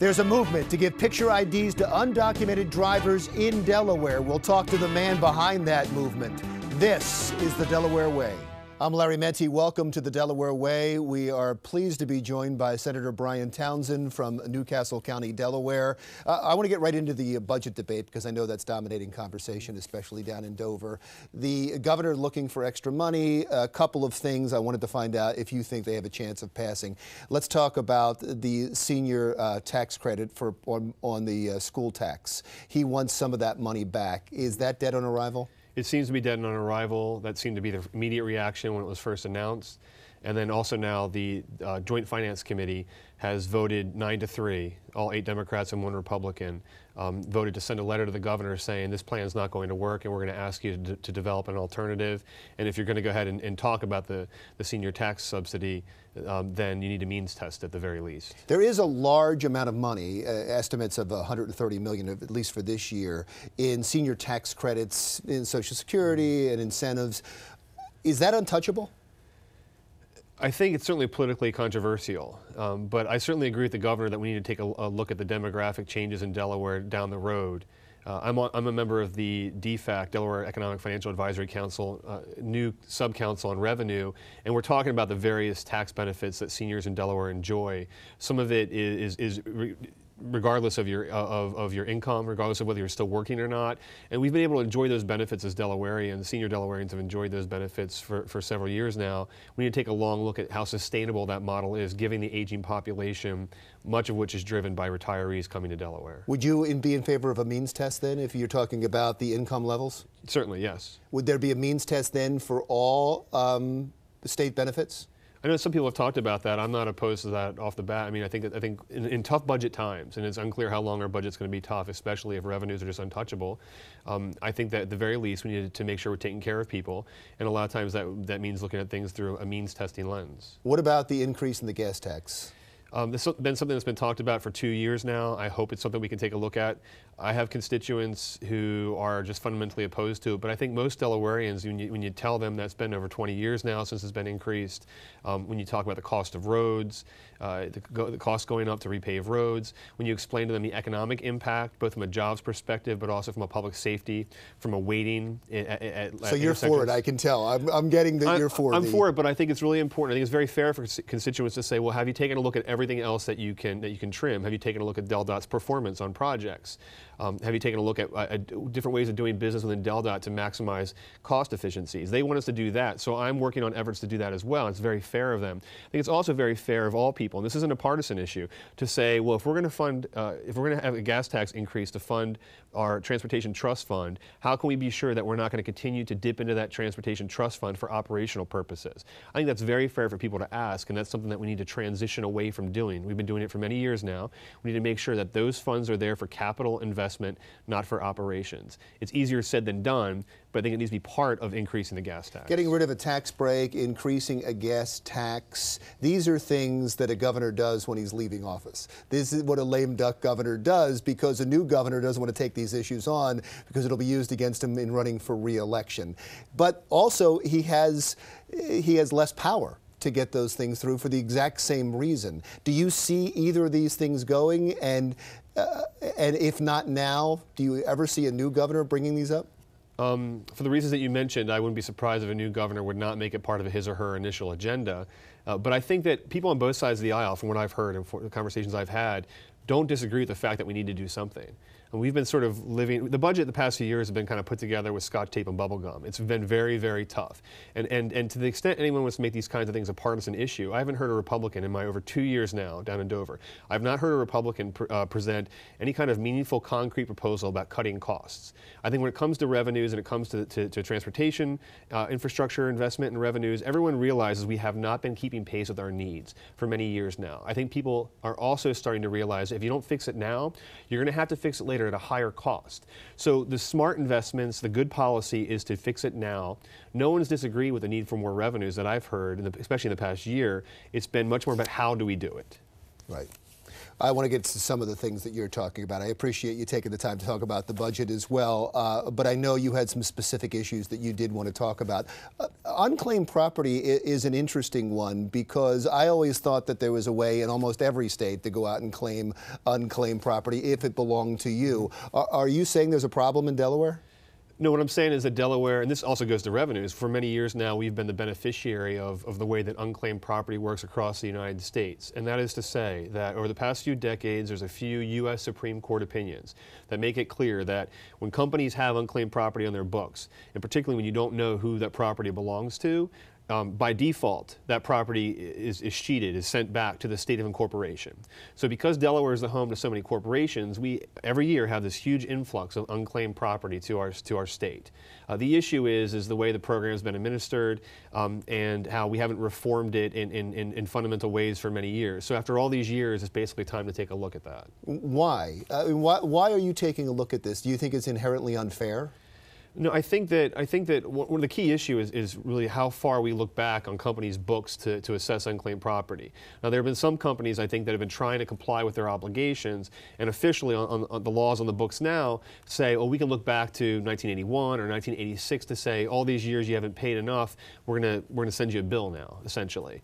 There's a movement to give picture IDs to undocumented drivers in Delaware. We'll talk to the man behind that movement. This is the Delaware Way. I'm Larry Menti. Welcome to the Delaware Way. We are pleased to be joined by Senator Bryan Townsend from Newcastle County, Delaware. I want to get right into the budget debate because I know that's dominating conversation, especially down in Dover. The governor looking for extra money. A couple of things I wanted to find out if you think they have a chance of passing. Let's talk about the senior tax credit on the school tax. He wants some of that money back. Is that dead on arrival? It seems to be dead on arrival. That seemed to be the immediate reaction when it was first announced. And then also now the Joint Finance Committee has voted 9-3, all 8 Democrats and 1 Republican, voted to send a letter to the governor saying this plan is not going to work and we're going to ask you to develop an alternative. And if you're going to go ahead and talk about the senior tax subsidy, then you need to means test at the very least. There is a large amount of money, estimates of $130 million, at least for this year, in senior tax credits, in Social Security and incentives. Is that untouchable? I think it's certainly politically controversial, but I certainly agree with the governor that we need to take a look at the demographic changes in Delaware down the road. I'm a member of the DFAC, Delaware Economic Financial Advisory Council, new sub-council on revenue, and we're talking about the various tax benefits that seniors in Delaware enjoy. Some of it is regardless of your income, regardless of whether you're still working or not. And we've been able to enjoy those benefits as Delawareans. Senior Delawareans have enjoyed those benefits for several years now. We need to take a long look at how sustainable that model is, given the aging population, much of which is driven by retirees coming to Delaware. Would you be in favor of a means test then, if you're talking about the income levels? Certainly, yes. Would there be a means test then for all state benefits? I know some people have talked about that. I'm not opposed to that off the bat. I mean, I think in tough budget times, and it's unclear how long our budget's going to be tough, especially if revenues are just untouchable. I think that at the very least we need to make sure we're taking care of people, and a lot of times that means looking at things through a means testing lens. What about the increase in the gas tax? This has been something that's been talked about for 2 years now. I hope it's something we can take a look at. I have constituents who are just fundamentally opposed to it, but I think most Delawareans, when you tell them that's been over 20 years now since it's been increased, when you talk about the cost of roads, the cost going up to repave roads, when you explain to them the economic impact, both from a jobs perspective, but also from a public safety, from a waiting at So you're for it, I can tell. I'm getting that you're for it. I'm for it, but I think it's really important. I think it's very fair for constituents to say, well, have you taken a look at everything else that you can trim? Have you taken a look at DelDOT's performance on projects? Have you taken a look at different ways of doing business within DelDOT to maximize cost efficiencies? They want us to do that, so I'm working on efforts to do that as well. It's very fair of them. I think it's also very fair of all people, and this isn't a partisan issue, to say, well, if we're going to fund, if we're going to have a gas tax increase to fund our transportation trust fund, how can we be sure that we're not going to continue to dip into that transportation trust fund for operational purposes? I think that's very fair for people to ask, and that's something that we need to transition away from doing. We've been doing it for many years now. We need to make sure that those funds are there for capital investment, not for operations. It's easier said than done, but I think it needs to be part of increasing the gas tax. Getting rid of a tax break, increasing a gas tax, these are things that a governor does when he's leaving office. This is what a lame duck governor does, because a new governor doesn't want to take these issues on because it'll be used against him in running for re-election. But also he has less power to get those things through for the exact same reason. Do you see either of these things going? And if not now, do you ever see a new governor bringing these up? For the reasons that you mentioned, I wouldn't be surprised if a new governor would not make it part of his or her initial agenda. But I think that people on both sides of the aisle, from what I've heard and from the conversations I've had, don't disagree with the fact that we need to do something. And we've been sort of living, the budget the past few years have been kind of put together with scotch tape and bubble gum. It's been very, very tough. And to the extent anyone wants to make these kinds of things a partisan issue, I haven't heard a Republican in my over 2 years now down in Dover. I've not heard a Republican present any kind of meaningful, concrete proposal about cutting costs. I think when it comes to revenues and it comes to transportation, infrastructure, investment and revenues, everyone realizes we have not been keeping pace with our needs for many years now. I think people are also starting to realize if you don't fix it now, you're going to have to fix it later at a higher cost. So the smart investments, the good policy is to fix it now. No one's disagreed with the need for more revenues that I've heard, especially in the past year. It's been much more about how do we do it. Right. I want to get to some of the things that you're talking about. I appreciate you taking the time to talk about the budget as well, but I know you had some specific issues that you did want to talk about. Unclaimed property is an interesting one because I always thought that there was a way in almost every state to go out and claim unclaimed property if it belonged to you. Are you saying there's a problem in Delaware? No, what I'm saying is that Delaware, and this also goes to revenues, for many years now we've been the beneficiary of the way that unclaimed property works across the United States. And that is to say that over the past few decades there's a few U.S. Supreme Court opinions that make it clear that when companies have unclaimed property on their books, and particularly when you don't know who that property belongs to, by default, that property is sheeted, is sent back to the state of incorporation. So because Delaware is the home to so many corporations, we every year have this huge influx of unclaimed property to our state. The issue is the way the program has been administered and how we haven't reformed it in fundamental ways for many years. So after all these years, it's basically time to take a look at that. Why? Why are you taking a look at this? Do you think it's inherently unfair? No, I think that one of the key issue is really how far we look back on companies' books to assess unclaimed property. Now, there have been some companies, I think, that have been trying to comply with their obligations, and officially on the laws on the books now say, oh, we can look back to 1981 or 1986 to say, all these years you haven't paid enough, we're gonna send you a bill now, essentially.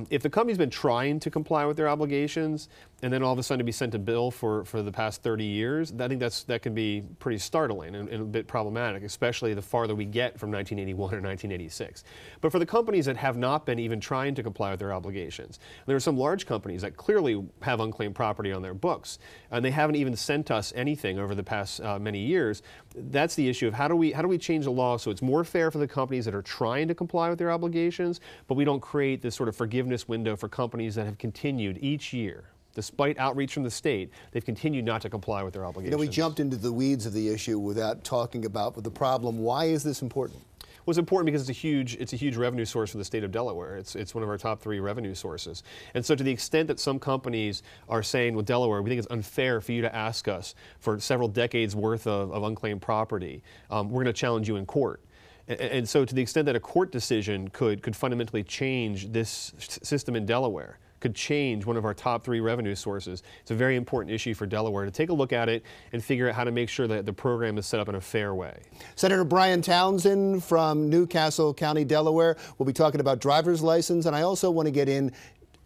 If the company's been trying to comply with their obligations, and then all of a sudden be sent a bill for the past 30 years, I think that can be pretty startling and a bit problematic, especially the farther we get from 1981 or 1986. But for the companies that have not been even trying to comply with their obligations, there are some large companies that clearly have unclaimed property on their books, and they haven't even sent us anything over the past many years. That's the issue of how do we change the law so it's more fair for the companies that are trying to comply with their obligations, but we don't create this sort of forgiveness window for companies that have continued each year. Despite outreach from the state, they've continued not to comply with their obligations. You know, we jumped into the weeds of the issue without talking about the problem. Why is this important? Well, it's important because it's a huge revenue source for the state of Delaware. It's one of our top 3 revenue sources. And so to the extent that some companies are saying, well, Delaware, we think it's unfair for you to ask us for several decades worth of unclaimed property, we're going to challenge you in court. And so to the extent that a court decision could fundamentally change this system in Delaware, could change one of our top 3 revenue sources, it's a very important issue for Delaware to take a look at it and figure out how to make sure that the program is set up in a fair way. Senator Bryan Townsend from Newcastle County, Delaware. We'll be talking about driver's license, and I also want to get in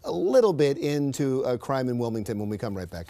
a little bit into crime in Wilmington when we come right back.